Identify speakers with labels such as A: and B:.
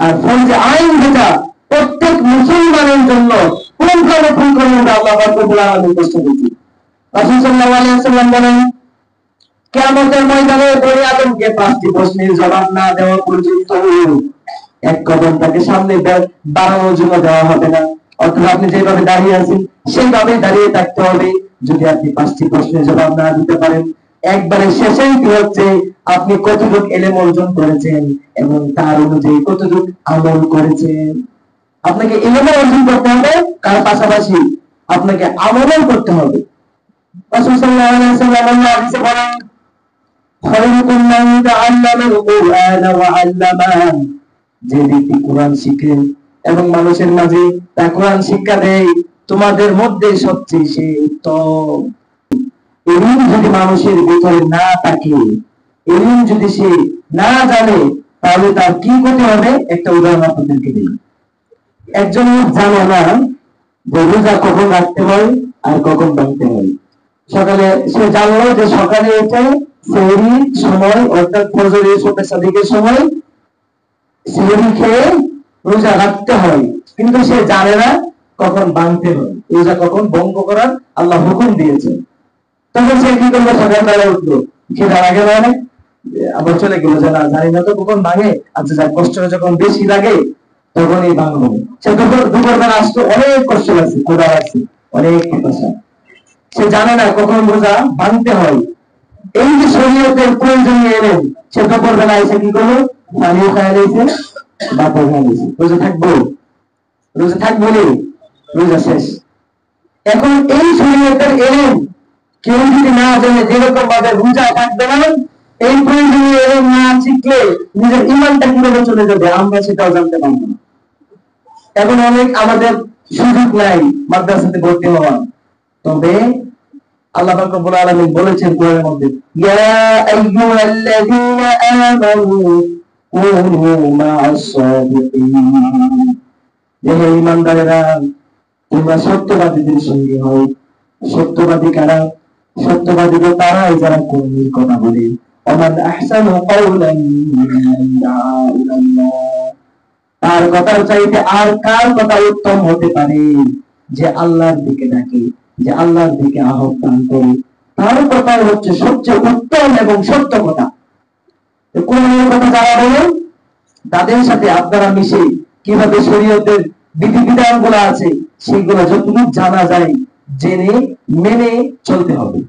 A: আর ফরজে আইন যেটা প্রত্যেক মুসলমানের জন্য পুঙ্খানুপুঙ্খভাবে আল্লাহ রাব্বুল আলামিন কষ্ট দিয়েছে। রাসূল সাল্লাল্লাহু আলাইহি ওয়াসাল্লাম বলেন, কিয়ামতের ময়দানে বনি আদমকে 5টি প্রশ্নের জবাব না দেওয়া পর্যন্ত এক কদম তাকে সামনে বাড়ানোর জন্য দেওয়া হবে না। অর্থাৎ আপনি যেভাবে দাঁড়িয়ে আছেন সেইভাবে দাঁড়িয়ে থাকতে হবে। যদি আপনি 5টি প্রশ্নের জবাব না দিতে পারেন, একবারে শেষেই কি হচ্ছে, আপনি কতটুকু ইলম অর্জন করেছেন এবং তার অনুযায়ী কতটুকু আমল করেছেন। আপনাকে ইলম অর্জন করতে হবে, তার পাশাপাশি আপনাকে আমলও করতে হবে। রাসূল সাল্লাল্লাহু আলাইহি ওয়াসাল্লাম হাদিসে বলেন, খায়রুকুম মান তাআল্লামাল কুরআন ওয়া আল্লামাহু, যে ব্যক্তি কোরআন শিখে এবং মানুষের মাঝে তা কোরআন শিক্ষা দেয়, তোমাদের মধ্যে সবচেয়ে সে উত্তম। ইলম যদি মানুষের ভিতরে না থাকে, ইলম যদি সে না জানে, তাহলে তার কি করতে হবে? একটা উদাহরণ আপনাদেরকে দিই। একজন জানে না যে রোজা কখন রাখতে হয় আর কখন ভাঙতে হয়। সকালে সে জানলো যে সকালে উঠে সেহরির সময় অর্থাৎ ফজরের সুবহ সাদিকের সময় সেহরি খেয়ে রোজা রাখতে হয়, কিন্তু সে জানে না কখন ভাঙতে হয়, রোজা কখন ভঙ্গ করার আল্লাহ হুকুম দিয়েছে। তখন সে কি করবে? সকালবেলা উঠলো, খেয়ে আগে মানে আবার চলে গেল যে না জানি না তো কখন ভাঙে, আচ্ছা যার কষ্টটা যখন বেশি লাগে তখনই ভাঙবো। সে দুপুরবেলা আসতো, অনেক কষ্ট লাগছে, ক্ষুধা লাগছে, অনেক পিপাসা, সে জানে না কখন রোজা ভাঙতে হয়। এই যে শরীয়তের প্রয়োজনীয় এলেন, সে দুপুরবেলা এসে কি করলো? পানিও খায় নিয়েছে, ভাতও খায় নিয়েছে। রোজা থাকবো? রোজা থাকবো না, রোজা শেষ। এখন এই শরীয়তের এলেন কেউ যদি না জানে, যেরকম ভাবে রোজা থাকবে না, এই প্রয়োজনীয় এলেন না শিখলে নিজের ঈমানটা কিভাবে চলে যাবে আমরা সেটাও জানতে পারবো না। এখন অনেক আমাদের সুযোগ নাই মাদ্রাসাতে ভর্তি হওয়ার, তবে আল্লাহ পাক রব্বুল আলামিন বলেছেন কোরআনের মধ্যে, ইয়া আইয়ুহাল্লাযীনা আমানু কুনু মা'আস সাদিকিন, হে ঈমানদারেরা তোমরা সত্যবাদীদের সঙ্গে হও। সত্যবাদী কারা? সত্যবাদী তারাই যারা কোরআনের কথা বলে। ওমান আহসানু কাওলান মিম্মান দাআ ইলাল্লাহ, তার কথার চাইতে আর কার কথা উত্তম হতে পারে? যে আল্লাহর দিকে ডাকে, যে আল্লাহর দিকে আহ্বান করে, তার কথাই হচ্ছে সবচেয়ে উত্তম এবং সত্য কথা। কোরআনের কথা যারা বলে তাদের সাথে আপনারা মিশে কিভাবে শরীয়তের বিধিবিধান গুলো আছে সেগুলো যতটুকু জানা যায় জেনে মেনে চলতে হবে।